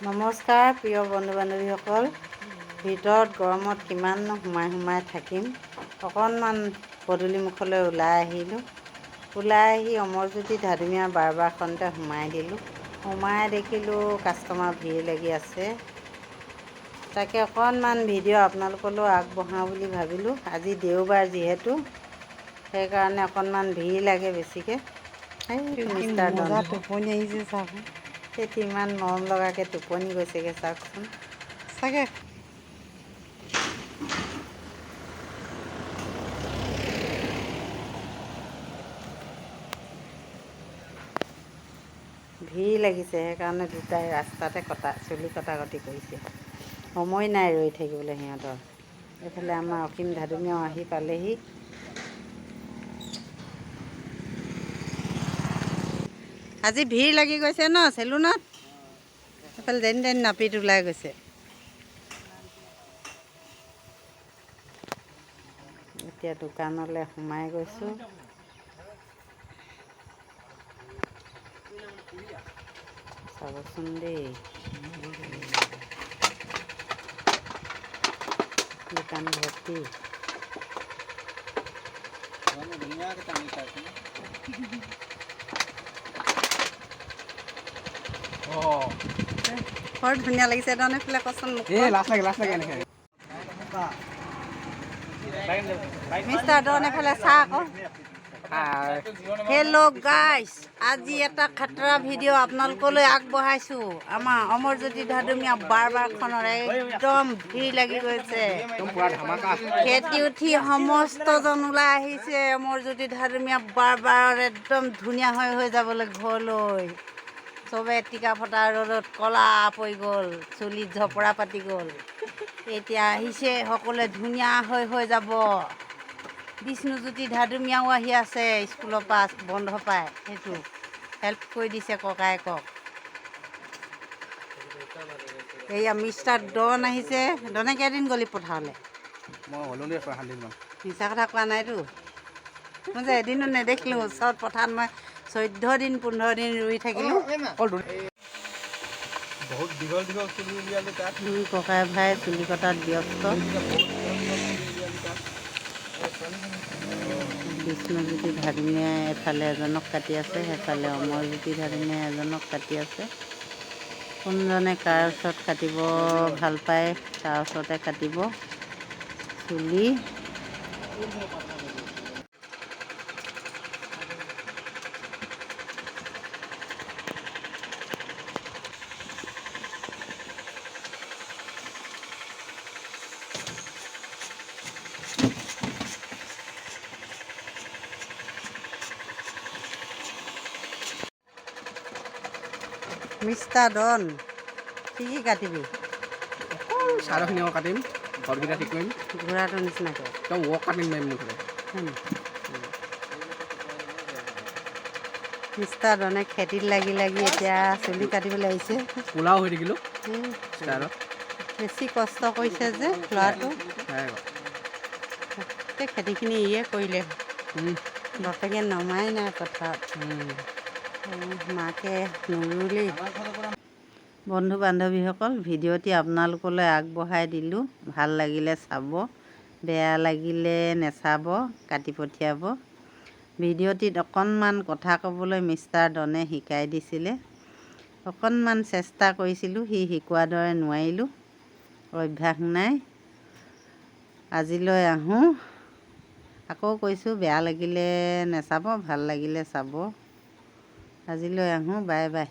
নমস্কাৰ প্ৰিয় বন্ধু বান্ধৱীসকল। ভিতৰত গৰমত কিমান সোমাই থাকিম। অকণমান পদূলিমুখলৈ ওলাই আহিলোঁ। ওলাই আহি অমৰজ্যোতি ধাদিঙীয়া বাৰবাৰখনতে সোমাই দিলোঁ। সোমাই দেখিলোঁ কাষ্টমাৰ ভিৰ লাগি আছে। তাকে অকণমান ভিডিঅ' আপোনালোকলৈও আগবঢ়াওঁ বুলি ভাবিলোঁ। আজি দেওবাৰ যিহেতু সেইকাৰণে অকণমান ভিৰ লাগে বেছিকৈ। মিষ্টাৰ ডন টোপনি আহিছে চাওক। সেইটো ইমান মৰম লগাকৈ টোপনি গৈছেগৈ চাওকচোন। চাগে ভিৰ লাগিছে সেইকাৰণে দুটাই ৰাস্তাতে চুলি কটাকটি কৰিছে। সময় নাই ৰৈ থাকিবলৈ সিহঁতৰ। এইফালে আমাৰ অসীম ধাদুঙীয়াও আহি পালেহি। আজি ভিৰ লাগি গৈছে ন চেলুনত। এইফালে যেনি নাপিত ওলাই গৈছে। এতিয়া দোকানলৈ সোমাই গৈছোঁ। চাবচোন দেই, দোকান ভৰ্তি। বৰ ধুনীয়া লাগিছে তাৰমানে এইফালে কচোন মিষ্টাৰ ডন এইফালে চাহ আকৌ। হেল্ল' গাইজ, আজি এটা খাতৰা ভিডিঅ' আপোনালোকলৈ আগবঢ়াইছোঁ। আমাৰ অমৰজ্যোতি ধাদুঙীয়া বাৰবাৰখনৰ একদম ভিৰ লাগি গৈছে। খেতি উঠি সমস্তজন ওলাই আহিছে অমৰজ্যোতি ধাদুঙীয়া বাৰবাৰত একদম ধুনীয়া হৈ যাবলৈ ঘৰলৈ। চবে টিকা ফটা ৰ'দত ক'লা পৰি গ'ল, চুলিত ঝপৰা পাতি গ'ল। এতিয়া আহিছে সকলোৱে ধুনীয়া হৈ যাব। বিষ্ণুজ্যোতি ধাদুঙীয়াও আহি আছে স্কুলৰ পৰা বন্ধ পায়, সেইটো হেল্প কৰি দিছে ককায়েকক। এয়া মিষ্টাৰ ডন আহিছে। ডনে কেইদিন গ'লি পথাৰলৈ? মিছা কথা কোৱা নাইতো। মই যে এদিনো নেদেখিলোঁ ওচৰত পথাৰত। মই 14 দিন 15 দিন ৰুই থাকিলোঁ। ককাই ভাই চুলি কটাত ব্যস্ত। বিষ্ণুজ্যোতি ধাদুঙীয়াই এফালে এজনক কাটি আছে, সেইফালে অমৰজ্যোতি ধাদুঙীয়াই এজনক কাটি আছে। কোনজনে কাৰ ওচৰত কাটিব ভাল পায় তাৰ ওচৰতে কাটিব চুলি। মিষ্টাৰ ডন কি কাটিবি? চাৰখিনি কাটিম, ঘৰকেইটা ঠিক কৰিম, ঘোঁৰাটোৰ নিচিনাকৈ ৱক কাটিম মাৰিম মুঠতে। মিষ্টাৰ ডনে খেতিত লাগি এতিয়া চুলি কাটিবলৈ আহিছে। কোলাও হৈ থাকিলোঁ বেছি কষ্ট কৰিছে যে ল'ৰাটো। খেতিখিনি ইয়ে কৰিলে, বাপেকে নমাই নাই পথাৰত। মাকে নুৰুলেই। বন্ধু বান্ধৱীসকল, ভিডিঅ'টি আপোনালোকলৈ আগবঢ়াই দিলোঁ। ভাল লাগিলে চাব, বেয়া লাগিলে নেচাব, কাটি পঠিয়াব। ভিডিঅ'টিত অকণমান কথা ক'বলৈ মিষ্টাৰ ডনে শিকাই দিছিলে। অকণমান চেষ্টা কৰিছিলোঁ, সি শিকোৱাৰ দৰে নোৱাৰিলোঁ, অভ্যাস নাই। আজিলৈ আহোঁ। আকৌ কৈছোঁ, বেয়া লাগিলে নেচাব, ভাল লাগিলে চাব। আজিলৈ আহোঁ, বাই বাই।